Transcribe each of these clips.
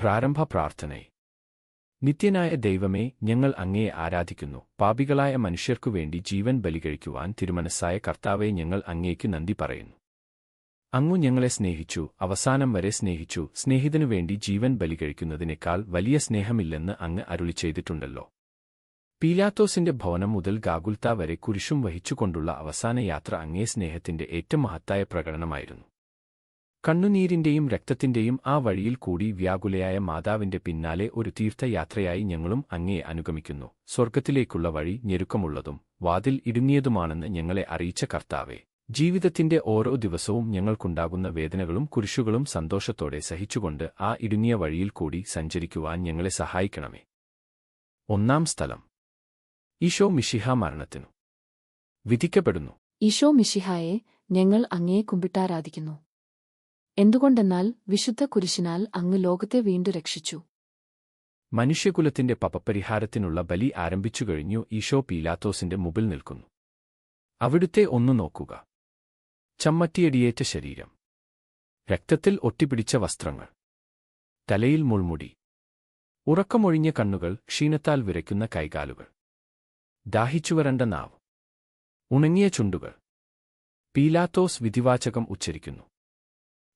പ്രാരംഭ പ്രാർത്ഥനയെ. നിത്യനായ ദൈവമേ, ഞങ്ങൾ അങ്ങയെ ആരാധിക്കുന്നു. പാപികളായ മനുഷ്യർക്കുവേണ്ടി ജീവൻ ബലികഴിക്കുവാൻ തിരുമനസ്സായ കർത്താവെ, ഞങ്ങൾ അങ്ങേക്ക് നന്ദി പറയുന്നു. അങ്ങു ഞങ്ങളെ സ്നേഹിച്ചു, അവസാനം വരെ സ്നേഹിച്ചു. സ്നേഹിതനുവേണ്ടി ജീവൻ ബലികഴിക്കുന്നതിനേക്കാൾ വലിയ സ്നേഹമില്ലെന്ന് അങ്ങ് അരുളിച്ചെയ്തിട്ടുണ്ടല്ലോ. പീലാത്തോസിന്റെ ഭവനം മുതൽ ഗാഗുൽത്ത വരെ കുരിശും വഹിച്ചുകൊണ്ടുള്ള അവസാന യാത്ര അങ്ങേ സ്നേഹത്തിന്റെ ഏറ്റവും മഹത്തായ പ്രകടനമായിരുന്നു. കണ്ണുനീരിന്റെയും രക്തത്തിന്റെയും ആ വഴിയിൽ കൂടി വ്യാകുലയായ മാതാവിന്റെ പിന്നാലെ ഒരു തീർത്ഥയാത്രയായി ഞങ്ങളും അങ്ങയെ അനുഗമിക്കുന്നു. സ്വർഗ്ഗത്തിലേക്കുള്ള വഴി ഞെരുക്കമുള്ളതും വാതിൽ ഇടുങ്ങിയതുമാണെന്ന് ഞങ്ങളെ അറിയിച്ച കർത്താവേ, ജീവിതത്തിന്റെ ഓരോ ദിവസവും ഞങ്ങൾക്കുണ്ടാകുന്ന വേദനകളും കുരിശുകളും സന്തോഷത്തോടെ സഹിച്ചുകൊണ്ട് ആ ഇടുങ്ങിയ വഴിയിൽ കൂടി സഞ്ചരിക്കുവാൻ ഞങ്ങളെ സഹായിക്കണമേ. ഒന്നാം സ്ഥലം. ഈശോ മിശിഹ മരണത്തിനു വിധിക്കപ്പെടുന്നു. ഈശോ മിശിഹായെ, ഞങ്ങൾ അങ്ങയെ കുമ്പിട്ടാരാധിക്കുന്നു. എന്തുകൊണ്ടെന്നാൽ വിശുദ്ധ കുരിശിനാൽ അങ്ങ് ലോകത്തെ വീണ്ടു രക്ഷിച്ചു. മനുഷ്യകുലത്തിന്റെ പാപപരിഹാരത്തിനുള്ള ബലി ആരംഭിച്ചുകഴിഞ്ഞു. ഈശോ പീലാത്തോസിന്റെ മുമ്പിൽ നിൽക്കുന്നു. അവിടുത്തെ ഒന്നു നോക്കുക. ചമ്മട്ടിയടിയേറ്റ ശരീരം, രക്തത്തിൽ ഒട്ടിപ്പിടിച്ച വസ്ത്രങ്ങൾ, തലയിൽ മുൾമുടി, ഉറക്കമൊഴിഞ്ഞ കണ്ണുകൾ, ക്ഷീണത്താൽ വിറയ്ക്കുന്ന കൈകാലുകൾ, ദാഹിച്ചുവരണ്ട നാവ്, ഉണങ്ങിയ ചുണ്ടുകൾ. പീലാത്തോസ് വിധിവാചകം ഉച്ചരിക്കുന്നു.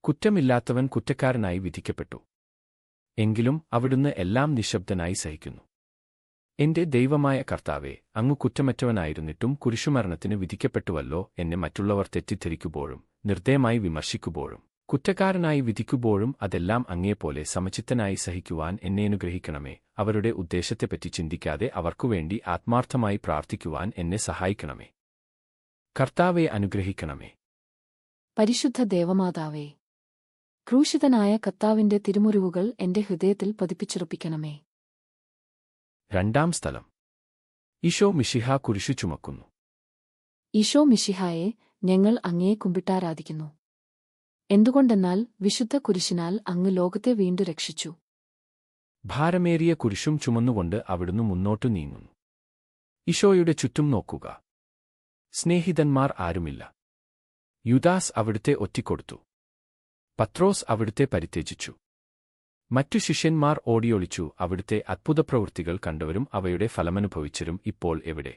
കുറ്റമില്ലാത്തവൻ കുറ്റക്കാരനായി വിധിക്കപ്പെട്ടു. എങ്കിലും അവിടുന്ന് എല്ലാം നിശബ്ദനായി സഹിക്കുന്നു. എന്റെ ദൈവമായ കർത്താവേ, അങ്ങ് കുറ്റമറ്റവനായിരുന്നിട്ടും കുരിശുമരണത്തിന് വിധിക്കപ്പെട്ടുവല്ലോ. എന്നെ മറ്റുള്ളവർ തെറ്റിദ്ധരിക്കുമ്പോഴും നിർദ്ദയമായി വിമർശിക്കുമ്പോഴും കുറ്റക്കാരനായി വിധിക്കുമ്പോഴും അതെല്ലാം അങ്ങേപ്പോലെ സമചിത്തനായി സഹിക്കുവാൻ എന്നെ അനുഗ്രഹിക്കണമേ. അവരുടെ ഉദ്ദേശത്തെപ്പറ്റി ചിന്തിക്കാതെ അവർക്കുവേണ്ടി ആത്മാർത്ഥമായി പ്രാർത്ഥിക്കുവാൻ എന്നെ സഹായിക്കണമേ. കർത്താവെ അനുഗ്രഹിക്കണമേ. പരിശുദ്ധ ദേവമാതാവേ, ക്രൂശിതനായ കർത്താവിന്റെ തിരുമുറിവുകൾ എന്റെ ഹൃദയത്തിൽ പതിപ്പിച്ചുറപ്പിക്കണമേ. രണ്ടാം സ്ഥലം. ഈശോ മിശിഹ കുരിശു ചുമക്കുന്നു. ഈശോ മിശിഹായെ, ഞങ്ങൾ അങ്ങയെ കുമ്പിട്ടാരാധിക്കുന്നു. എന്തുകൊണ്ടെന്നാൽ വിശുദ്ധ കുരിശിനാൽ അങ്ങ് ലോകത്തെ വീണ്ടു രക്ഷിച്ചു. ഭാരമേറിയ കുരിശും ചുമന്നുകൊണ്ട് അവിടുന്ന് മുന്നോട്ടു നീങ്ങുന്നു. ഈശോയുടെ ചുറ്റും നോക്കുക. സ്നേഹിതന്മാർ ആരുമില്ല. യൂദാസ് അവിടുത്തെ ഒറ്റിക്കൊടുത്തു. പത്രോസ് അവിടുത്തെ പരിത്യജിച്ചു. മറ്റു ശിഷ്യന്മാർ ഓടിയൊളിച്ചു. അവിടുത്തെ അത്ഭുതപ്രവൃത്തികൾ കണ്ടവരും അവയുടെ ഫലമനുഭവിച്ചവരും ഇപ്പോൾ എവിടെ?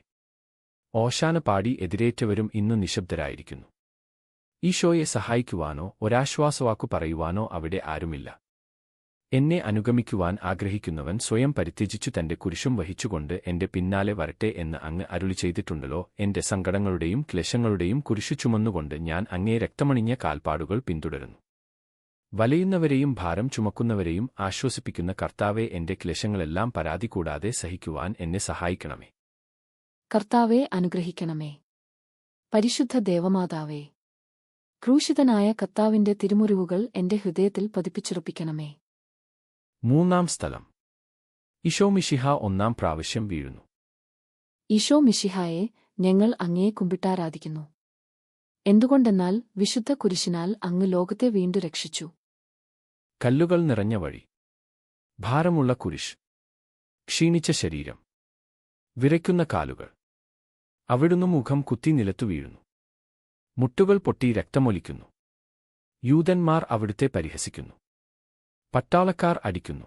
ഓശാന പാടി എതിരേറ്റവരും ഇന്നു നിശബ്ദരായിരിക്കുന്നു. ഈശോയെ സഹായിക്കുവാനോ ഒരാശ്വാസവാക്കു പറയുവാനോ അവിടെ ആരുമില്ല. എന്നെ അനുഗമിക്കുവാൻ ആഗ്രഹിക്കുന്നവൻ സ്വയം പരിത്യജിച്ചു തന്റെ കുരിശും വഹിച്ചുകൊണ്ട് എന്റെ പിന്നാലെ വരട്ടെ എന്ന് അങ്ങ് അരുളി ചെയ്തിട്ടുണ്ടല്ലോ. എന്റെ സങ്കടങ്ങളുടെയും ക്ലേശങ്ങളുടെയും കുരിശു ചുമന്നുകൊണ്ട് ഞാൻ അങ്ങേ രക്തമണിഞ്ഞ കാൽപ്പാടുകൾ പിന്തുടരുന്നു. വലയുന്നവരെയും ഭാരം ചുമക്കുന്നവരെയും ആശ്വസിപ്പിക്കുന്ന കർത്താവെ, എന്റെ ക്ലേശങ്ങളെല്ലാം പരാതി കൂടാതെ സഹിക്കുവാൻ എന്നെ സഹായിക്കണമേ. കർത്താവെ അനുഗ്രഹിക്കണമേ. പരിശുദ്ധ ദേവമാതാവേ, ക്രൂശിതനായ കർത്താവിന്റെ തിരുമുറിവുകൾ എന്റെ ഹൃദയത്തിൽ പതിപ്പിച്ചുറപ്പിക്കണമേ. മൂന്നാം സ്ഥലം. ഈശോ മിശിഹ ഒന്നാം പ്രാവശ്യം വീഴുന്നു. ഈശോ മിശിഹായെ, ഞങ്ങൾ അങ്ങയെ കുമ്പിട്ടാരാധിക്കുന്നു. എന്തുകൊണ്ടെന്നാൽ വിശുദ്ധ കുരിശിനാൽ അങ്ങ് ലോകത്തെ വീണ്ടു രക്ഷിച്ചു. കല്ലുകൾ നിറഞ്ഞ വഴി, ഭാരമുള്ള കുരിശ്, ക്ഷീണിച്ച ശരീരം, വിറയ്ക്കുന്ന കാലുകൾ. അവിടുന്ന് മുഖം കുത്തി നിലത്തു വീഴുന്നു. മുട്ടുകൾ പൊട്ടി രക്തമൊലിക്കുന്നു. യൂതന്മാർ അവിടുത്തെ പരിഹസിക്കുന്നു. പട്ടാളക്കാർ അടിക്കുന്നു.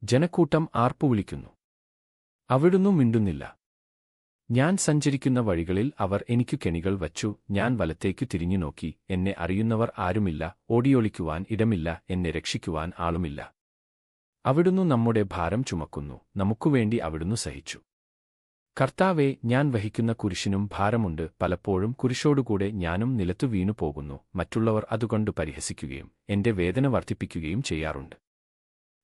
ജനക്കൂട്ടം ആർപ്പുവിളിക്കുന്നു. അവിടുന്ന് മിണ്ടുന്നില്ല. ഞാൻ സഞ്ചരിക്കുന്ന വഴികളിൽ അവർ എനിക്കു കെണികൾ വച്ചു. ഞാൻ വലത്തേക്കു തിരിഞ്ഞു നോക്കി. എന്നെ അറിയുന്നവർ ആരുമില്ല. ഓടിയൊളിക്കുവാൻ ഇടമില്ല. എന്നെ രക്ഷിക്കുവാൻ ആളുമില്ല. അവിടുന്ന് നമ്മുടെ ഭാരം ചുമക്കുന്നു. നമുക്കുവേണ്ടി അവിടുന്ന് സഹിച്ചു. കർത്താവെ, ഞാൻ വഹിക്കുന്ന കുരിശിനും ഭാരമുണ്ട്. പലപ്പോഴും കുരിശോടുകൂടെ ഞാനും നിലത്തു വീണു പോകുന്നു. മറ്റുള്ളവർ അതുകൊണ്ട് പരിഹസിക്കുകയും എന്റെ വേദന വർദ്ധിപ്പിക്കുകയും ചെയ്യാറുണ്ട്.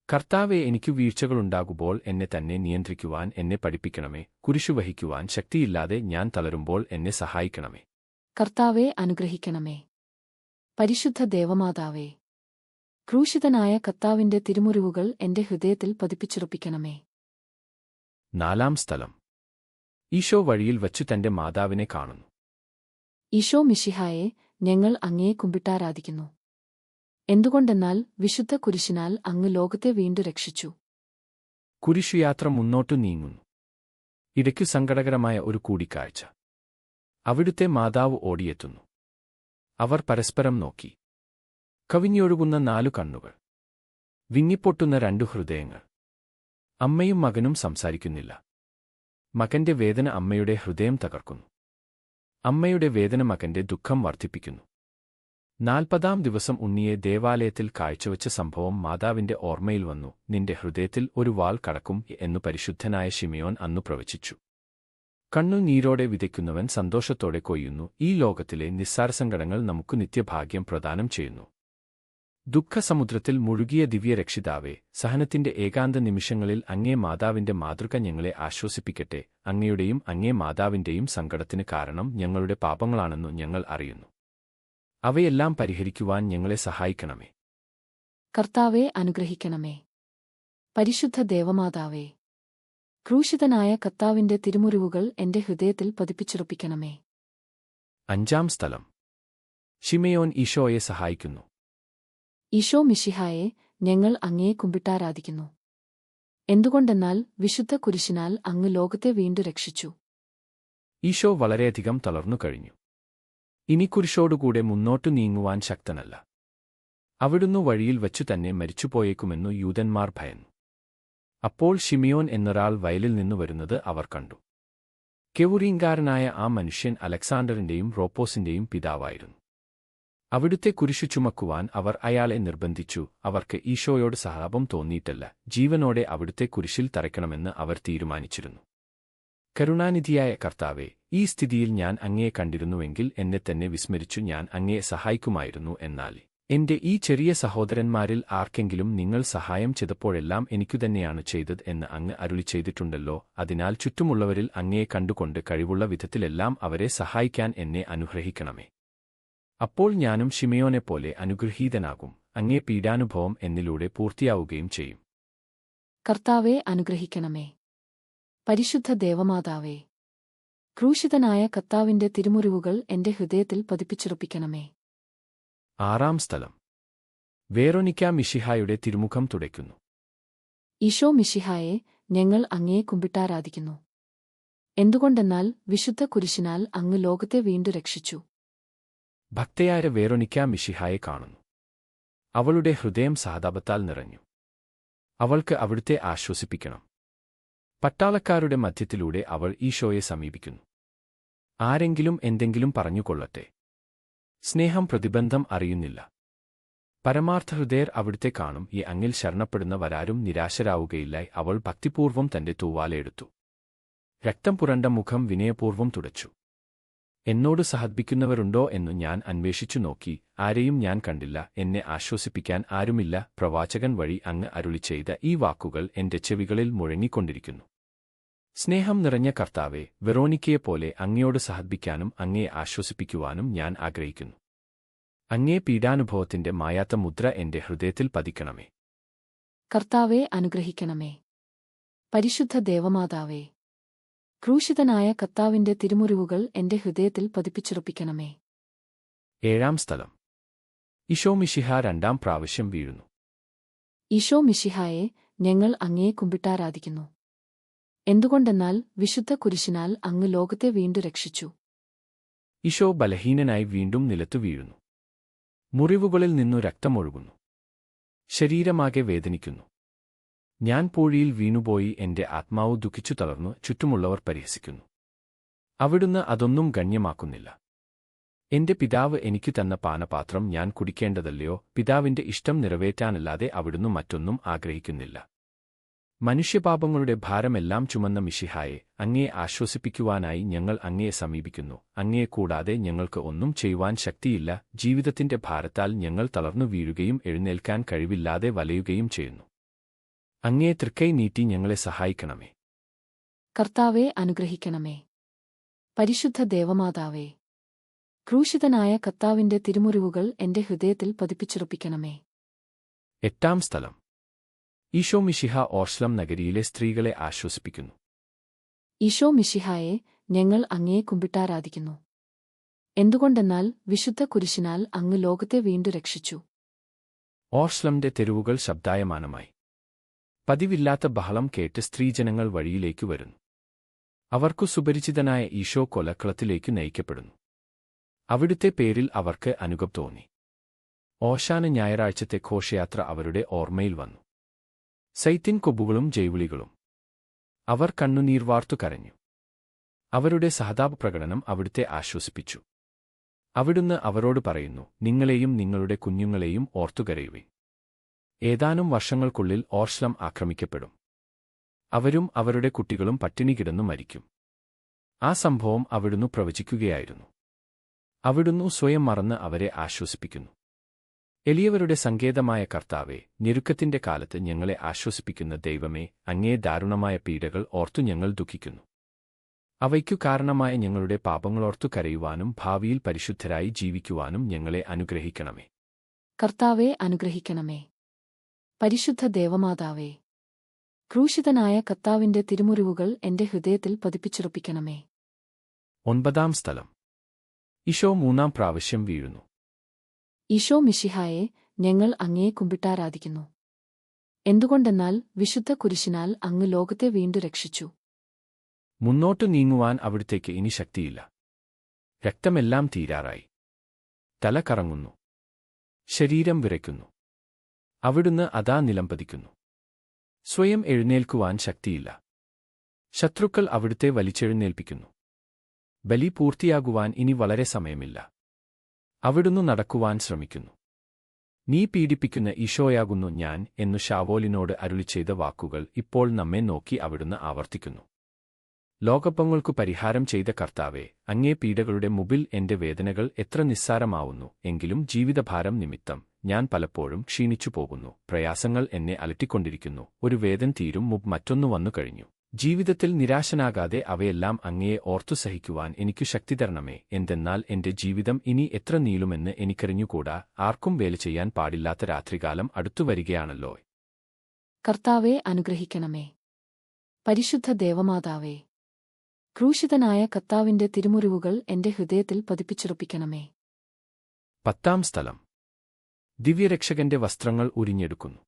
കർത്താവെ, എനിക്കു വീഴ്ചകളുണ്ടാകുമ്പോൾ എന്നെ തന്നെ നിയന്ത്രിക്കുവാൻ എന്നെ പഠിപ്പിക്കണമേ. കുരിശു വഹിക്കുവാൻ ശക്തിയില്ലാതെ ഞാൻ തളരുമ്പോൾ എന്നെ സഹായിക്കണമേ. കർത്താവെ അനുഗ്രഹിക്കണമേ. പരിശുദ്ധ ദേവമാതാവേ, ക്രൂശിതനായ കർത്താവിന്റെ തിരുമുറിവുകൾ എന്റെ ഹൃദയത്തിൽ പതിപ്പിച്ചുറപ്പിക്കണമേ. നാലാം സ്ഥലം. ഈശോ വഴിയിൽ വച്ചു തന്റെ മാതാവിനെ കാണുന്നു. ഈശോ മിശിഹായെ, ഞങ്ങൾ അങ്ങയെ കുമ്പിട്ടാരാധിക്കുന്നു. എന്തുകൊണ്ടെന്നാൽ വിശുദ്ധ കുരിശിനാൽ അങ്ങ് ലോകത്തെ വീണ്ടു രക്ഷിച്ചു. കുരിശുയാത്ര മുന്നോട്ടു നീങ്ങുന്നു. ഇടയ്ക്കു സങ്കടകരമായ ഒരു കൂടിക്കാഴ്ച. അവിടുത്തെ മാതാവ് ഓടിയെത്തുന്നു. അവർ പരസ്പരം നോക്കി. കവിഞ്ഞൊഴുകുന്ന 4 കണ്ണുകൾ. വിങ്ങിപ്പൊട്ടുന്ന രണ്ടു ഹൃദയങ്ങൾ. അമ്മയും മകനും സംസാരിക്കുന്നില്ല. മകന്റെ വേദന അമ്മയുടെ ഹൃദയം തകർക്കുന്നു. അമ്മയുടെ വേദന മകന്റെ ദുഃഖം വർദ്ധിപ്പിക്കുന്നു. 40-ാം ദിവസം ഉണ്ണിയെ ദേവാലയത്തിൽ കാഴ്ചവെച്ച സംഭവം മാതാവിന്റെ ഓർമ്മയിൽ വന്നു. നിന്റെ ഹൃദയത്തിൽ ഒരു വാൾ കടക്കും എന്നു പരിശുദ്ധനായ ശിമയോൻ അന്നു പ്രവചിച്ചു. കണ്ണുനീരോടെ വിതയ്ക്കുന്നവൻ സന്തോഷത്തോടെ കൊയ്യുന്നു. ഈ ലോകത്തിലെ നിസ്സാരസങ്കടങ്ങൾ നമുക്ക് നിത്യഭാഗ്യം പ്രദാനം ചെയ്യുന്നു. ദുഃഖസമുദ്രത്തിൽ മുഴുകിയ ദിവ്യരക്ഷിതാവേ, സഹനത്തിന്റെ ഏകാന്ത നിമിഷങ്ങളിൽ അങ്ങേ മാതാവിന്റെ മാതൃക ഞങ്ങളെ ആശ്വസിപ്പിക്കട്ടെ. അങ്ങയുടെയും അങ്ങേ മാതാവിന്റെയും സങ്കടത്തിന് കാരണം ഞങ്ങളുടെ പാപങ്ങളാണെന്നു ഞങ്ങൾ അറിയുന്നു. അവയെല്ലാം പരിഹരിക്കുവാൻ ഞങ്ങളെ സഹായിക്കണമേ. കർത്താവെ അനുഗ്രഹിക്കണമേ. പരിശുദ്ധ ദേവമാതാവേ, ക്രൂശിതനായ കർത്താവിന്റെ തിരുമുറിവുകൾ എന്റെ ഹൃദയത്തിൽ പതിപ്പിച്ചുറപ്പിക്കണമേ. 5-ാം സ്ഥലം. ശിമയോൻ ഈശോയെ സഹായിക്കുന്നു. ഈശോ മിശിഹായെ, ഞങ്ങൾ അങ്ങയെ കുമ്പിട്ടാരാധിക്കുന്നു. എന്തുകൊണ്ടെന്നാൽ വിശുദ്ധ കുരിശിനാൽ അങ്ങ് ലോകത്തെ വീണ്ടു രക്ഷിച്ചു. ഈശോ വളരെയധികം തളർന്നു കഴിഞ്ഞു. ഇനി കുരിശോടുകൂടെ മുന്നോട്ടു നീങ്ങുവാൻ ശക്തനല്ല. അവിടുന്ന് വഴിയിൽ വച്ചു തന്നെ മരിച്ചുപോയേക്കുമെന്നു യൂദന്മാർ ഭയന്നു. അപ്പോൾ ശിമിയോൻ എന്നൊരാൾ വയലിൽ നിന്നു വരുന്നത് അവർ കണ്ടു. കെവുറീൻകാരനായ ആ മനുഷ്യൻ അലക്സാണ്ടറിന്റെയും റോപ്പോസിന്റെയും പിതാവായിരുന്നു. അവിടുത്തെ കുരിശു ചുമക്കുവാൻ അവർ അയാളെ നിർബന്ധിച്ചു. അവർക്ക് ഈശോയോട് സഹതാപം തോന്നിയിട്ടല്ല, ജീവനോടെ അവിടുത്തെ കുരിശിൽ തറയ്ക്കണമെന്ന് അവർ തീരുമാനിച്ചിരുന്നു. കരുണാനിധിയായ കർത്താവേ, ഈ സ്ഥിതിയിൽ ഞാൻ അങ്ങയെ കണ്ടിരുന്നുവെങ്കിൽ എന്നെ തന്നെ വിസ്മരിച്ചു ഞാൻ അങ്ങയെ സഹായിക്കുമായിരുന്നു. എന്നാൽ എന്റെ ഈ ചെറിയ സഹോദരന്മാരിൽ ആർക്കെങ്കിലും നിങ്ങൾ സഹായം ചെയ്തപ്പോഴെല്ലാം എനിക്കുതന്നെയാണ് ചെയ്തത് എന്ന് അങ്ങ് അരുളി ചെയ്തിട്ടുണ്ടല്ലോ. അതിനാൽ ചുറ്റുമുള്ളവരിൽ അങ്ങയെ കണ്ടുകൊണ്ട് കഴിവുള്ള വിധത്തിലെല്ലാം അവരെ സഹായിക്കാൻ എന്നെ അനുഗ്രഹിക്കണമേ. അപ്പോൾ ഞാനും ശിമയോനെപ്പോലെ അനുഗ്രഹീതനാകും. അങ്ങേ പീഡാനുഭവം എന്നിലൂടെ പൂർത്തിയാവുകയും ചെയ്യും. കർത്താവെ അനുഗ്രഹിക്കണമേ. പരിശുദ്ധ ദേവമാതാവേ, ക്രൂശിതനായ കർത്താവിന്റെ തിരുമുറിവുകൾ എന്റെ ഹൃദയത്തിൽ പതിപ്പിച്ചുറപ്പിക്കണമേ. 6-ാം സ്ഥലം. വേറോനിക്ക മിശിഹായുടെ തിരുമുഖം തുടയ്ക്കുന്നു. ഈശോ മിശിഹായെ, ഞങ്ങൾ അങ്ങയെ കുമ്പിട്ടാരാധിക്കുന്നു. എന്തുകൊണ്ടെന്നാൽ വിശുദ്ധ കുരിശിനാൽ അങ്ങ് ലോകത്തെ വീണ്ടു രക്ഷിച്ചു. ഭക്തയായ വേറോനിക്ക മിശിഹായെ കാണുന്നു. അവളുടെ ഹൃദയം സഹതാപത്താൽ നിറഞ്ഞു. അവൾക്ക് അവിടുത്തെ ആശ്വസിപ്പിക്കണം. പട്ടാളക്കാരുടെ മധ്യത്തിലൂടെ അവൾ ഈശോയെ സമീപിക്കുന്നു. ആരെങ്കിലും എന്തെങ്കിലും പറഞ്ഞുകൊള്ളട്ടെ. സ്നേഹം പ്രതിബന്ധം അറിയുന്നില്ല. പരമാർത്ഥഹൃദയർ അവിടുത്തെ കാണും. ഈ അങ്ങിൽ ശരണപ്പെടുന്നവരാരും നിരാശരാവുകയില്ല. അവൾ ഭക്തിപൂർവം തന്റെ തൂവാലയെടുത്തു. രക്തം പുരണ്ട മുഖം വിനയപൂർവം തുടച്ചു. എന്നോട് സഹദ്ഭിക്കുന്നവരുണ്ടോ എന്നു ഞാൻ അന്വേഷിച്ചു നോക്കി. ആരെയും ഞാൻ കണ്ടില്ല. എന്നെ ആശ്വസിപ്പിക്കാൻ ആരുമില്ല. പ്രവാചകൻ വഴി അങ്ങ് അരുളി ചെയ്ത ഈ വാക്കുകൾ എന്റെ ചെവികളിൽ മുഴങ്ങിക്കൊണ്ടിരിക്കുന്നു. സ്നേഹം നിറഞ്ഞ കർത്താവെ, വെറോനിക്കയെപ്പോലെ അങ്ങയോട് സഹദ്ഭിക്കാനും അങ്ങയെ ആശ്വസിപ്പിക്കുവാനും ഞാൻ ആഗ്രഹിക്കുന്നു. അങ്ങേ പീഡാനുഭവത്തിന്റെ മായാത്ത മുദ്ര എന്റെ ഹൃദയത്തിൽ പതിക്കണമേ. കർത്താവെ അനുഗ്രഹിക്കണമേ. പരിശുദ്ധ ദേവമാതാവേ, ക്രൂശിതനായ കർത്താവിന്റെ തിരുമുറിവുകൾ എന്റെ ഹൃദയത്തിൽ പതിപ്പിച്ചുറപ്പിക്കണമേ. 7-ാം സ്ഥലം. ഈശോ മിശിഹ 2-ാം പ്രാവശ്യം വീഴുന്നു. ഈശോ മിശിഹായെ, ഞങ്ങൾ അങ്ങയെ കുമ്പിട്ടാരാധിക്കുന്നു. എന്തുകൊണ്ടെന്നാൽ വിശുദ്ധ കുരിശിനാൽ അങ്ങ് ലോകത്തെ വീണ്ടു രക്ഷിച്ചു. ഈശോ ബലഹീനനായി വീണ്ടും നിലത്തു വീഴുന്നു. മുറിവുകളിൽ നിന്നു രക്തമൊഴുകുന്നു. ശരീരമാകെ വേദനിക്കുന്നു. ഞാൻ പൂഴിയിൽ വീണുപോയി. എന്റെ ആത്മാവ് ദുഃഖിച്ചു തളർന്നു. ചുറ്റുമുള്ളവർ പരിഹസിക്കുന്നു. അവിടുന്ന് അതൊന്നും ഗണ്യമാക്കുന്നില്ല. എന്റെ പിതാവ് എനിക്കു തന്ന പാനപാത്രം ഞാൻ കുടിക്കേണ്ടതല്ലയോ? പിതാവിന്റെ ഇഷ്ടം നിറവേറ്റാനല്ലാതെ അവിടുന്ന് മറ്റൊന്നും ആഗ്രഹിക്കുന്നില്ല. മനുഷ്യപാപങ്ങളുടെ ഭാരമെല്ലാം ചുമന്ന മിശിഹായെ, അങ്ങയെ ആശ്വസിപ്പിക്കുവാനായി ഞങ്ങൾ അങ്ങയെ സമീപിക്കുന്നു. അങ്ങയെ കൂടാതെ ഞങ്ങൾക്ക് ഒന്നും ചെയ്യുവാൻ ശക്തിയില്ല. ജീവിതത്തിന്റെ ഭാരത്താൽ ഞങ്ങൾ തളർന്നു വീഴുകയും എഴുന്നേൽക്കാൻ കഴിവില്ലാതെ വലയുകയും ചെയ്യുന്നു. അങ്ങയെ തൃക്കൈ നീട്ടി ഞങ്ങളെ സഹായിക്കണമേ. കർത്താവെ അനുഗ്രഹിക്കണമേ. പരിശുദ്ധ ദേവമാതാവേ, ക്രൂശിതനായ കർത്താവിന്റെ തിരുമുറിവുകൾ എന്റെ ഹൃദയത്തിൽ പതിപ്പിച്ചുറപ്പിക്കണമേ. 8-ാം സ്ഥലം. ഈശോ മിശിഹ ഓർശ്ലം നഗരിയിലെ സ്ത്രീകളെ ആശ്വസിപ്പിക്കുന്നു. ഈശോ മിശിഹായെ, ഞങ്ങൾ അങ്ങയെ കുമ്പിട്ടാരാധിക്കുന്നു. എന്തുകൊണ്ടെന്നാൽ വിശുദ്ധ കുരിശിനാൽ അങ്ങ് ലോകത്തെ വീണ്ടു രക്ഷിച്ചു. ഓർശ്ലമിന്റെ തെരുവുകൾ ശബ്ദായമാനമായി. പതിവില്ലാത്ത ബഹളം കേട്ട് സ്ത്രീജനങ്ങൾ വഴിയിലേക്കു വരുന്നു. അവർക്കു സുപരിചിതനായ ഈശോ കൊലക്കളത്തിലേക്കു നയിക്കപ്പെടുന്നു. അവിടുത്തെ പേരിൽ അവർക്ക് അനുകമ്പ തോന്നി. ഓശാന ഞായറാഴ്ചത്തെ ഘോഷയാത്ര അവരുടെ ഓർമ്മയിൽ വന്നു. സൈത്തിൻ കൊമ്പുകളും ജൈവിളികളും. അവർ കണ്ണുനീർ വാർത്തു കരഞ്ഞു. അവരുടെ സഹതാപപ്രകടനം അവിടുത്തെ ആശ്വസിപ്പിച്ചു. അവിടുന്ന് അവരോട് പറയുന്നു, നിങ്ങളെയും നിങ്ങളുടെ കുഞ്ഞുങ്ങളെയും ഓർത്തുകരയുവിൻ. ഏതാനും വർഷങ്ങൾക്കുള്ളിൽ ഓർശ്ലം ആക്രമിക്കപ്പെടും. അവരും അവരുടെ കുട്ടികളും പട്ടിണി കിടന്നു മരിക്കും. ആ സംഭവം അവിടുന്ന് പ്രവചിക്കുകയായിരുന്നു. അവിടുന്ന് സ്വയം മറന്ന് അവരെ ആശ്വസിപ്പിക്കുന്നു. എളിയവരുടെ സങ്കേതമായ കർത്താവേ, ഞെരുക്കത്തിന്റെ കാലത്ത് ഞങ്ങളെ ആശ്വസിപ്പിക്കുന്ന ദൈവമേ, അങ്ങേ ദാരുണമായ പീഡകൾ ഓർത്തു ഞങ്ങൾ ദുഃഖിക്കുന്നു. അവയ്ക്കു കാരണമായ ഞങ്ങളുടെ പാപങ്ങളോർത്തു കരയുവാനും ഭാവിയിൽ പരിശുദ്ധരായി ജീവിക്കുവാനും ഞങ്ങളെ അനുഗ്രഹിക്കണമേ. കർത്താവെ അനുഗ്രഹിക്കണമേ. പരിശുദ്ധ ദേവമാതാവേ, ക്രൂശിതനായ കർത്താവിന്റെ തിരുമുറിവുകൾ എന്റെ ഹൃദയത്തിൽ പതിപ്പിച്ചുറപ്പിക്കണമേ. 9 സ്ഥലം. ഈശോ 3 പ്രാവശ്യം വീഴുന്നു. ഈശോ മിശിഹായെ, ഞങ്ങൾ അങ്ങയെ കുമ്പിട്ടാരാധിക്കുന്നു. എന്തുകൊണ്ടെന്നാൽ വിശുദ്ധ കുരിശിനാൽ അങ്ങ് ലോകത്തെ വീണ്ടു രക്ഷിച്ചു. മുന്നോട്ടു നീങ്ങുവാൻ അവിടുത്തേക്ക് ഇനി ശക്തിയില്ല. രക്തമെല്ലാം തീരാറായി. തല കറങ്ങുന്നു. ശരീരം വിറയ്ക്കുന്നു. അവിടുന്ന് അതാ നിലംപതിക്കുന്നു. സ്വയം എഴുന്നേൽക്കുവാൻ ശക്തിയില്ല. ശത്രുക്കൾ അവിടുത്തെ വലിച്ചെഴുന്നേൽപ്പിക്കുന്നു. ബലി പൂർത്തിയാകുവാൻ ഇനി വളരെ സമയമില്ല. അവിടുന്ന് നടക്കുവാൻ ശ്രമിക്കുന്നു. നീ പീഡിപ്പിക്കുന്ന ഈശോയാകുന്നു ഞാൻ എന്നു ശാവോലിനോട് അരുളിച്ചെയ്ത വാക്കുകൾ ഇപ്പോൾ നമ്മെ നോക്കി അവിടുന്ന് ആവർത്തിക്കുന്നു. ലോകപ്പങ്ങൾക്കു പരിഹാരം ചെയ്ത കർത്താവേ, അങ്ങേ പീഡകളുടെ മുമ്പിൽ എന്റെ വേദനകൾ എത്ര നിസ്സാരമാവുന്നു. എങ്കിലും ജീവിതഭാരം നിമിത്തം ഞാൻ പലപ്പോഴും ക്ഷീണിച്ചു പോകുന്നു. പ്രയാസങ്ങൾ എന്നെ അലട്ടിക്കൊണ്ടിരിക്കുന്നു. ഒരു വേദന തീരും മുമ്പ് മറ്റൊന്നു വന്നു കഴിഞ്ഞു. ജീവിതത്തിൽ നിരാശനാകാതെ അവയെല്ലാം അങ്ങയെ ഓർത്തു സഹിക്കുവാൻ എനിക്കു ശക്തി തരണമേ. എന്തെന്നാൽ എന്റെ ജീവിതം ഇനി എത്ര നീളുമെന്ന് എനിക്കറിഞ്ഞുകൂടാ. ആർക്കും വേല ചെയ്യാൻ പാടില്ലാത്ത രാത്രികാലം അടുത്തുവരികയാണല്ലോ. കർത്താവെ അനുഗ്രഹിക്കണമേ. പരിശുദ്ധ ദേവമാതാവേ, ക്രൂശിതനായ കർത്താവിന്റെ തിരുമുറിവുകൾ എന്റെ ഹൃദയത്തിൽ പതിപ്പിച്ചുറപ്പിക്കണമേ. 10 സ്ഥലം. ദിവ്യരക്ഷകന്റെ വസ്ത്രങ്ങൾ ഉരിഞ്ഞെടുക്കുന്നു.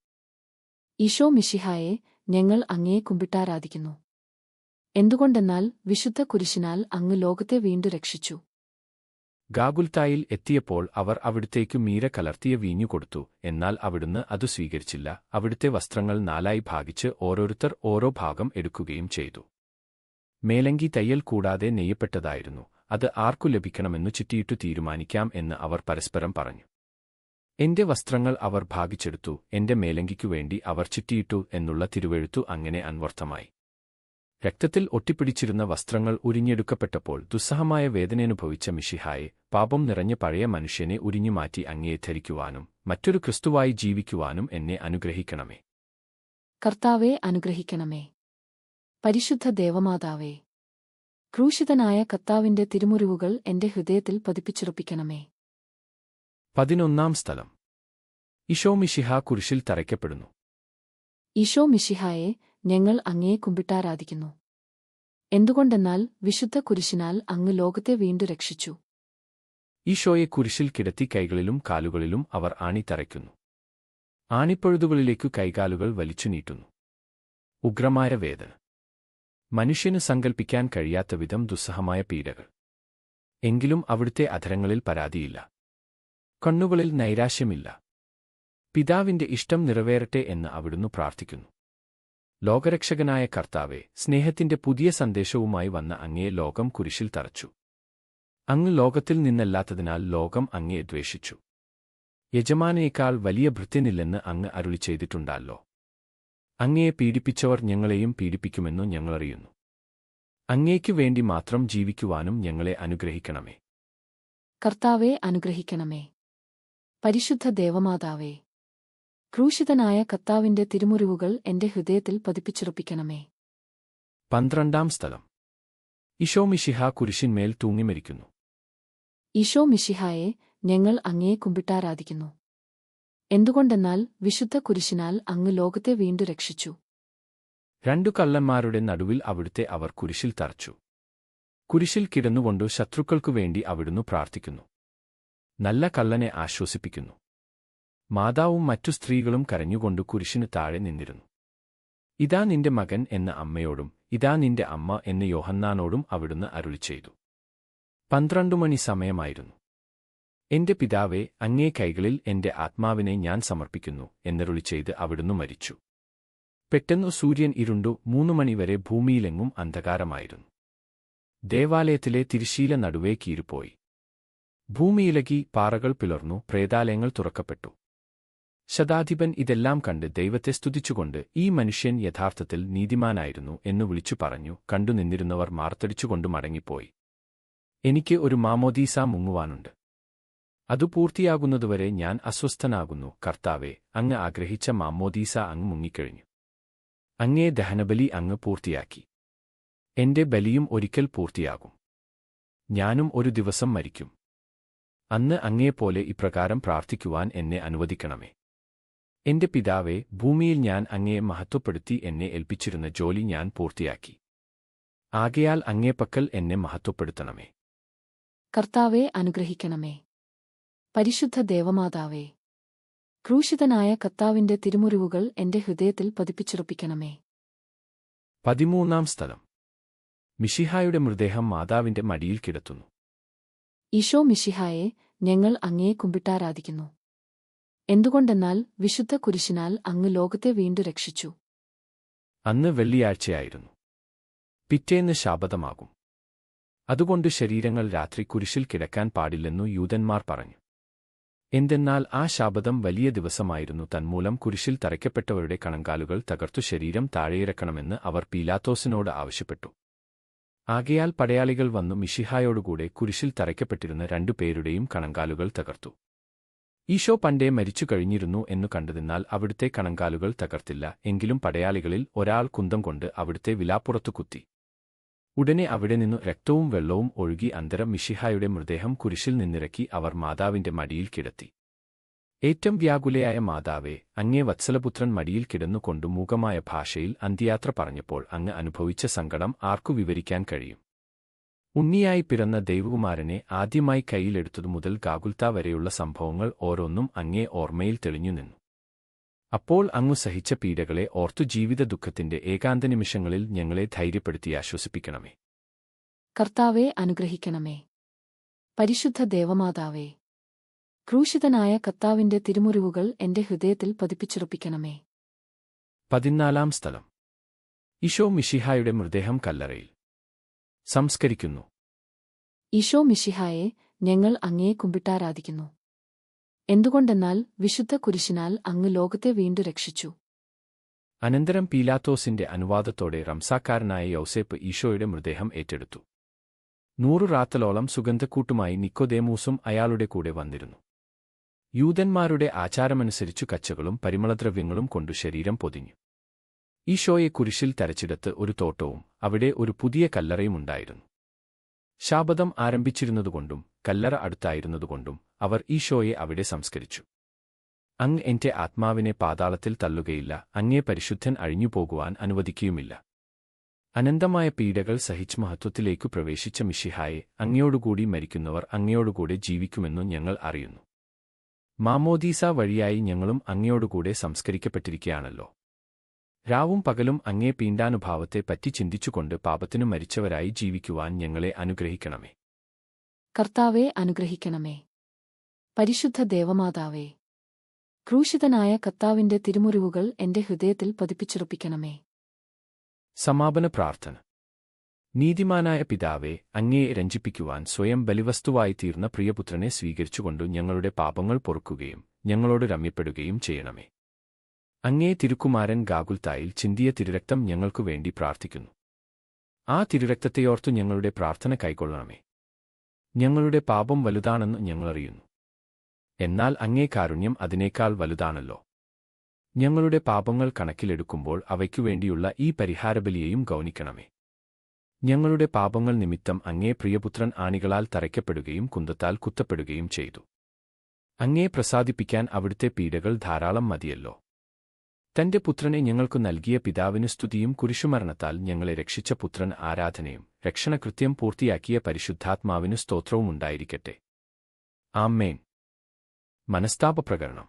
ഈശോ മിശിഹായെ, ഞങ്ങൾ അങ്ങയെ കുമ്പിട്ടാരാധിക്കുന്നു. എന്തുകൊണ്ടെന്നാൽ വിശുദ്ധ കുരിശിനാൽ അങ്ങ് ലോകത്തെ വീണ്ടു രക്ഷിച്ചു. ഗാഗുൽത്തായിൽ എത്തിയപ്പോൾ അവർ അവിടുത്തേക്കു മീര കലർത്തിയ വീഞ്ഞു കൊടുത്തു. എന്നാൽ അവിടുന്ന് അതു സ്വീകരിച്ചില്ല. അവിടുത്തെ വസ്ത്രങ്ങൾ 4 ഭാഗിച്ച് ഓരോരുത്തർ ഓരോ ഭാഗം എടുക്കുകയും ചെയ്തു. മേലങ്കി തയ്യൽ കൂടാതെ നെയ്യപ്പെട്ടതായിരുന്നു. അത് ആർക്കു ലഭിക്കണമെന്നു ചിട്ടിയിട്ടു തീരുമാനിക്കാം എന്ന് അവർ പരസ്പരം പറഞ്ഞു. എന്റെ വസ്ത്രങ്ങൾ അവർ ഭാഗിച്ചെടുത്തു, എന്റെ മേലങ്കിക്കുവേണ്ടി അവർ ചിട്ടിയിട്ടു എന്നുള്ള തിരുവെഴുത്തു അങ്ങനെ അന്വർത്ഥമായി. രക്തത്തിൽ ഒട്ടിപ്പിടിച്ചിരുന്ന വസ്ത്രങ്ങൾ ഉരിഞ്ഞെടുക്കപ്പെട്ടപ്പോൾ ദുസ്സഹമായ വേദനയനുഭവിച്ച മിശിഹായെ, പാപം നിറഞ്ഞ പഴയ മനുഷ്യനെ ഉരിഞ്ഞുമാറ്റി അങ്ങയെ ധരിക്കുവാനും മറ്റൊരു ക്രിസ്തുവായി ജീവിക്കുവാനും എന്നെ അനുഗ്രഹിക്കണമേ. കർത്താവെ അനുഗ്രഹിക്കണമേ. പരിശുദ്ധ ദേവമാതാവേ, ക്രൂശിതനായ കർത്താവിന്റെ തിരുമുറിവുകൾ എന്റെ ഹൃദയത്തിൽ പതിപ്പിച്ചുറപ്പിക്കണമേ. 11 സ്ഥലം. ഈശോ മിശിഹ കുരിശിൽ തറയ്ക്കപ്പെടുന്നു. ഈശോ മിശിഹായെ, ഞങ്ങൾ അങ്ങയെ കുമ്പിട്ടാരാധിക്കുന്നു. എന്തുകൊണ്ടെന്നാൽ വിശുദ്ധ കുരിശിനാൽ അങ്ങ് ലോകത്തെ വീണ്ടു രക്ഷിച്ചു. ഈശോയെ കുരിശിൽ കിടത്തി കൈകളിലും കാലുകളിലും അവർ ആണി തറയ്ക്കുന്നു. ആണിപ്പഴുതുകളിലേക്കു കൈകാലുകൾ വലിച്ചു നീട്ടുന്നു. ഉഗ്രമായ വേദന. മനുഷ്യന് സങ്കൽപ്പിക്കാൻ കഴിയാത്ത വിധം ദുസ്സഹമായ പീഡകൾ. എങ്കിലും അവിടുത്തെ അധരങ്ങളിൽ പരാതിയില്ല. കണ്ണുകളിൽ നൈരാശ്യമില്ല. പിതാവിന്റെ ഇഷ്ടം നിറവേറട്ടെ എന്ന് അവിടുന്ന് പ്രാർത്ഥിക്കുന്നു. ലോകരക്ഷകനായ കർത്താവെ, സ്നേഹത്തിന്റെ പുതിയ സന്ദേശവുമായി വന്ന അങ്ങയെ ലോകം കുരിശിൽ തറച്ചു. അങ്ങ് ലോകത്തിൽ നിന്നല്ലാത്തതിനാൽ ലോകം അങ്ങയെ ദ്വേഷിച്ചു. യജമാനയേക്കാൾ വലിയ ഭൃത്യനില്ലെന്ന് അങ്ങ് അരുളി ചെയ്തിട്ടുണ്ടല്ലോ. അങ്ങയെ പീഡിപ്പിച്ചവർ ഞങ്ങളെയും പീഡിപ്പിക്കുമെന്നു ഞങ്ങളറിയുന്നു. അങ്ങേക്കു വേണ്ടി മാത്രം ജീവിക്കുവാനും ഞങ്ങളെ അനുഗ്രഹിക്കണമേ. കർത്താവെ അനുഗ്രഹിക്കണമേ. പരിശുദ്ധ ദേവമാതാവേ, ക്രൂശിതനായ കർത്താവിന്റെ തിരുമുറിവുകൾ എന്റെ ഹൃദയത്തിൽ പതിപ്പിച്ചുറപ്പിക്കണമേ. 12 സ്ഥലം. ഈശോ മിശിഹ കുരിശിന്മേൽ തൂങ്ങിമരിക്കുന്നു. ഈശോ മിശിഹായെ, ഞങ്ങൾ അങ്ങയെ കുമ്പിട്ടാരാധിക്കുന്നു. എന്തുകൊണ്ടെന്നാൽ വിശുദ്ധ കുരിശിനാൽ അങ്ങ് ലോകത്തെ വീണ്ടു രക്ഷിച്ചു. 2 കള്ളന്മാരുടെ നടുവിൽ അവിടുത്തെ അവർ കുരിശിൽ തറച്ചു. കുരിശിൽ കിടന്നുകൊണ്ടു ശത്രുക്കൾക്കു വേണ്ടി അവിടുന്ന് പ്രാർത്ഥിക്കുന്നു. നല്ല കള്ളനെ ആശ്വസിപ്പിക്കുന്നു. മാതാവും മറ്റു സ്ത്രീകളും കരഞ്ഞുകൊണ്ടു കുരിശിന് താഴെ നിന്നിരുന്നു. ഇതാ നിന്റെ മകൻ എന്ന അമ്മയോടും ഇതാ നിന്റെ അമ്മ എന്ന് യോഹന്നാനോടും അവിടുന്ന് അരുളിച്ചെയ്തു. 12 മണി സമയമായിരുന്നു. എന്റെ പിതാവേ, അങ്ങേ കൈകളിൽ എന്റെ ആത്മാവിനെ ഞാൻ സമർപ്പിക്കുന്നു എന്നരുളി ചെയ്ത് അവിടുന്ന് മരിച്ചു. പെട്ടെന്നു സൂര്യൻ ഇരുണ്ടു. 3 മണിവരെ ഭൂമിയിലെങ്ങും അന്ധകാരമായിരുന്നു. ദേവാലയത്തിലെ തിരശ്ശീല നടുവേ കീറിപ്പോയി. ഭൂമിയിളകി, പാറകൾ പിളർന്നു, പ്രേതാലയങ്ങൾ തുറക്കപ്പെട്ടു. ശതാധിപൻ ഇതെല്ലാം കണ്ട് ദൈവത്തെ സ്തുതിച്ചുകൊണ്ട്, ഈ മനുഷ്യൻ യഥാർത്ഥത്തിൽ നീതിമാനായിരുന്നു എന്നു വിളിച്ചു പറഞ്ഞു. കണ്ടു നിന്നിരുന്നവർ മാർത്തടിച്ചുകൊണ്ട് മടങ്ങിപ്പോയി. എനിക്ക് ഒരു മാമോദീസ മുങ്ങുവാനുണ്ട്. അതു പൂർത്തിയാകുന്നതുവരെ ഞാൻ അസ്വസ്ഥനാകുന്നു. കർത്താവേ, അങ്ങ് ആഗ്രഹിച്ച മാമോദീസ അങ്ങ് മുങ്ങിക്കഴിഞ്ഞു. അങ്ങേ ദഹനബലി അങ്ങ് പൂർത്തിയാക്കി. എന്റെ ബലിയും ഒരിക്കൽ പൂർത്തിയാകും. ഞാനും ഒരു ദിവസം മരിക്കും. അന്ന് അങ്ങേപ്പോലെ ഇപ്രകാരം പ്രാർത്ഥിക്കുവാൻ എന്നെ അനുവദിക്കണമേ. എന്റെ പിതാവേ, ഭൂമിയിൽ ഞാൻ അങ്ങയെ മഹത്വപ്പെടുത്തി എന്നെ ഏൽപ്പിച്ചിരുന്ന ജോലി ഞാൻ പൂർത്തിയാക്കി. ആകയാൽ അങ്ങേപ്പക്കൽ എന്നെ മഹത്വപ്പെടുത്തണമേ. കർത്താവെ അനുഗ്രഹിക്കണമേ. പരിശുദ്ധ ദേവമാതാവേ, ക്രൂശിതനായ കർത്താവിന്റെ തിരുമുറിവുകൾ എന്റെ ഹൃദയത്തിൽ പതിപ്പിച്ചുറപ്പിക്കണമേ. 13-ാം സ്ഥലം. മിശിഹായുടെ മൃതദേഹം മാതാവിന്റെ മടിയിൽ കിടത്തുന്നു. ഈശോ മിശിഹായെ, ഞങ്ങൾ അങ്ങയെ കുമ്പിട്ടാരാധിക്കുന്നു. എന്തുകൊണ്ടെന്നാൽ വിശുദ്ധ കുരിശിനാൽ അങ്ങ് ലോകത്തെ വീണ്ടു രക്ഷിച്ചു. അന്ന് വെള്ളിയാഴ്ചയായിരുന്നു. പിറ്റേന്ന് ശാബതമാകും. അതുകൊണ്ട് ശരീരങ്ങൾ രാത്രി കുരിശിൽ കിടക്കാൻ പാടില്ലെന്നു യൂദന്മാർ പറഞ്ഞു. എന്തെന്നാൽ ആ ശാബതം വലിയ ദിവസമായിരുന്നു. തന്മൂലം കുരിശിൽ തറയ്ക്കപ്പെട്ടവരുടെ കണങ്കാലുകൾ തകർത്തു ശരീരം താഴെയിറക്കണമെന്ന് അവർ പീലാത്തോസിനോട് ആവശ്യപ്പെട്ടു. ആകയാൽ പടയാളികൾ വന്നു മിശിഹായോടുകൂടെ കുരിശിൽ തറയ്ക്കപ്പെട്ടിരുന്ന 2 പേരുടെയും കണങ്കാലുകൾ തകർത്തു. ഈശോ പണ്ടേ മരിച്ചു കഴിഞ്ഞിരുന്നു എന്നു കണ്ടതിനാൽ അവിടുത്തെ കണങ്കാലുകൾ തകർത്തില്ല. എങ്കിലും പടയാളികളിൽ ഒരാൾ കുന്തം കൊണ്ട് അവിടുത്തെ വിലാപ്പുറത്തു കുത്തി. ഉടനെ അവിടെ നിന്നു രക്തവും വെള്ളവും ഒഴുകി. അന്തരം മിശിഹായുടെ മൃതദേഹം കുരിശിൽ നിന്നിറക്കി അവർ മാതാവിന്റെ മടിയിൽ കിടത്തി. ഏറ്റവും വ്യാകുലയായ മാതാവേ, അങ്ങേ വത്സലപുത്രൻ മടിയിൽ കിടന്നുകൊണ്ടു മൂകമായ ഭാഷയിൽ അന്ത്യയാത്ര പറഞ്ഞപ്പോൾ അങ്ങ് അനുഭവിച്ച സങ്കടം ആർക്കു വിവരിക്കാൻ കഴിയും? ഉണ്ണിയായി പിറന്ന ദൈവകുമാരനെ ആദ്യമായി കൈയിലെടുത്തതു മുതൽ ഗാഗുൽത്ത വരെയുള്ള സംഭവങ്ങൾ ഓരോന്നും അങ്ങേ ഓർമ്മയിൽ തെളിഞ്ഞു നിന്നു. അപ്പോൾ അങ്ങു സഹിച്ച പീഡകളെ ഓർത്തു ജീവിത ദുഃഖത്തിന്റെ ഏകാന്ത നിമിഷങ്ങളിൽ ഞങ്ങളെ ധൈര്യപ്പെടുത്തി ആശ്വസിപ്പിക്കണമേ. കർത്താവെ അനുഗ്രഹിക്കണമേ. പരിശുദ്ധ ദേവമാതാവേ, ക്രൂശിതനായ കർത്താവിന്റെ തിരുമുറിവുകൾ എന്റെ ഹൃദയത്തിൽ പതിപ്പിച്ചുറപ്പിക്കണമേ. 14-ാം സ്ഥലം. ഈശോ മിശിഹായുടെ മൃതദേഹം കല്ലറയിൽ സംസ്കരിക്കുന്നു. ഈശോ മിശിഹായെ, ഞങ്ങൾ അങ്ങയെ കുമ്പിട്ടാരാധിക്കുന്നു. എന്തുകൊണ്ടെന്നാൽ വിശുദ്ധ കുരിശിനാൽ അങ്ങ് ലോകത്തെ വീണ്ടു രക്ഷിച്ചു. അനന്തരം പീലാത്തോസിന്റെ അനുവാദത്തോടെ റംസാക്കാരനായ യൗസേപ്പ് ഈശോയുടെ മൃതദേഹം ഏറ്റെടുത്തു. 100 റാത്തലോളം സുഗന്ധക്കൂട്ടുമായി നിക്കോദേമൂസും അയാളുടെ കൂടെ വന്നിരുന്നു. യൂദന്മാരുടെ ആചാരമനുസരിച്ചു കച്ചകളും പരിമളദ്രവ്യങ്ങളും കൊണ്ടു ശരീരം പൊതിഞ്ഞു. ഈശോയെ കുരിശിൽ തരച്ചിടത്ത് ഒരു തോട്ടവും അവിടെ ഒരു പുതിയ കല്ലറയും ഉണ്ടായിരുന്നു. ശാബതം ആരംഭിച്ചിരുന്നതുകൊണ്ടും കല്ലറ അടുത്തായിരുന്നതുകൊണ്ടും അവർ ഈശോയെ അവിടെ സംസ്കരിച്ചു. അങ്ങ് എന്റെ ആത്മാവിനെ പാതാളത്തിൽ തള്ളുകയില്ല, അങ്ങേ പരിശുദ്ധൻ അഴിഞ്ഞുപോകുവാൻ അനുവദിക്കുകയുമില്ല. അനന്തമായ പീഡകൾ സഹിച്ച് മഹത്വത്തിലേക്കു പ്രവേശിച്ച മിശിഹായെ, അങ്ങയോടുകൂടി മരിക്കുന്നവർ അങ്ങയോടുകൂടെ ജീവിക്കുമെന്നു ഞങ്ങൾ അറിയുന്നു. മാമോദീസ വഴിയായി ഞങ്ങളും അങ്ങയോടുകൂടെ സംസ്കരിക്കപ്പെട്ടിരിക്കുകയാണല്ലോ. രാവും പകലും അങ്ങേ പീഡാനുഭാവത്തെ പറ്റി ചിന്തിച്ചുകൊണ്ട് പാപത്തിനു മരിച്ചവരായി ജീവിക്കുവാൻ ഞങ്ങളെ അനുഗ്രഹിക്കണമേ. കർത്താവെ അനുഗ്രഹിക്കണമേ. പരിശുദ്ധ ദേവമാതാവേ, ക്രൂശിതനായ കർത്താവിന്റെ തിരുമുറിവുകൾ എന്റെ ഹൃദയത്തിൽ പതിപ്പിച്ചുറപ്പിക്കണമേ. സമാപന പ്രാർത്ഥന. നീതിമാനായ പിതാവേ, അങ്ങയെ രഞ്ജിപ്പിക്കുവാൻ സ്വയം ബലിവസ്തുവായി തീർന്ന പ്രിയപുത്രനെ സ്വീകരിച്ചുകൊണ്ടു ഞങ്ങളുടെ പാപങ്ങൾ പൊറുക്കുകയും ഞങ്ങളോട് രമ്യപ്പെടുകയും ചെയ്യണമേ. അങ്ങേ തിരുക്കുമാരൻ ഗാഗുൽത്തായിൽ ചിന്തിയ തിരുരക്തം ഞങ്ങൾക്കു വേണ്ടി പ്രാർത്ഥിക്കുന്നു. ആ തിരുരക്തത്തെയോർത്തു ഞങ്ങളുടെ പ്രാർത്ഥന കൈക്കൊള്ളണമേ. ഞങ്ങളുടെ പാപം വലുതാണെന്ന് ഞങ്ങളറിയുന്നു. എന്നാൽ അങ്ങേ കാരുണ്യം അതിനേക്കാൾ വലുതാണല്ലോ. ഞങ്ങളുടെ പാപങ്ങൾ കണക്കിലെടുക്കുമ്പോൾ അവയ്ക്കുവേണ്ടിയുള്ള ഈ പരിഹാരബലിയെയും ഗൗനിക്കണമേ. ഞങ്ങളുടെ പാപങ്ങൾ നിമിത്തം അങ്ങേ പ്രിയപുത്രൻ ആണികളാൽ തറയ്ക്കപ്പെടുകയും കുന്തത്താൽ കുത്തപ്പെടുകയും ചെയ്തു. അങ്ങേ പ്രസാദിപ്പിക്കാൻ അവിടുത്തെ പീഡകൾ ധാരാളം മതിയല്ലോ. തന്റെ പുത്രനെ ഞങ്ങൾക്കു നൽകിയ പിതാവിന് സ്തുതിയും കുരിശുമരണത്താൽ ഞങ്ങളെ രക്ഷിച്ച പുത്രൻ ആരാധനയും രക്ഷണകൃത്യം പൂർത്തിയാക്കിയ പരിശുദ്ധാത്മാവിനു സ്തോത്രവും ഉണ്ടായിരിക്കട്ടെ. ആമേൻ. മനസ്താപപ്രകരണം.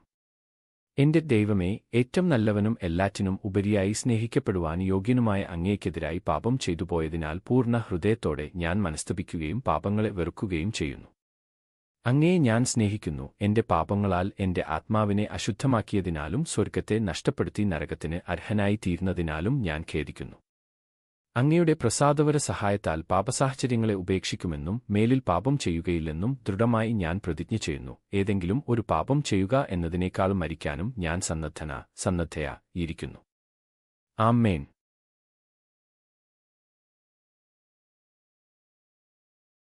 എന്റെ ദൈവമേ, ഏറ്റവും നല്ലവനും എല്ലാറ്റിനും ഉപരിയായി സ്നേഹിക്കപ്പെടുവാൻ യോഗ്യനുമായ അങ്ങേക്കെതിരായി പാപം ചെയ്തുപോയതിനാൽ പൂർണ്ണ ഹൃദയത്തോടെ ഞാൻ മനസ്തപിക്കുകയും പാപങ്ങളെ വെറുക്കുകയും ചെയ്യുന്നു. അങ്ങയെ ഞാൻ സ്നേഹിക്കുന്നു, എന്റെ പാപങ്ങളാൽ എന്റെ ആത്മാവിനെ അശുദ്ധമാക്കിയതിനാലും സ്വർഗ്ഗത്തെ നഷ്ടപ്പെടുത്തി നരകത്തിന് അർഹനായി തീർന്നതിനാലും ഞാൻ ഖേദിക്കുന്നു. അങ്ങയുടെ പ്രസാദവര സഹായത്താൽ പാപസാഹചര്യങ്ങളെ ഉപേക്ഷിക്കുമെന്നും മേലിൽ പാപം ചെയ്യുകയില്ലെന്നും ദൃഢമായി ഞാൻ പ്രതിജ്ഞ ചെയ്യുന്നു. ഏതെങ്കിലും ഒരു പാപം ചെയ്യുക എന്നതിനേക്കാൾ മരിക്കാനും ഞാൻ സന്നദ്ധയായിരിക്കുന്നു. ആമേൻ.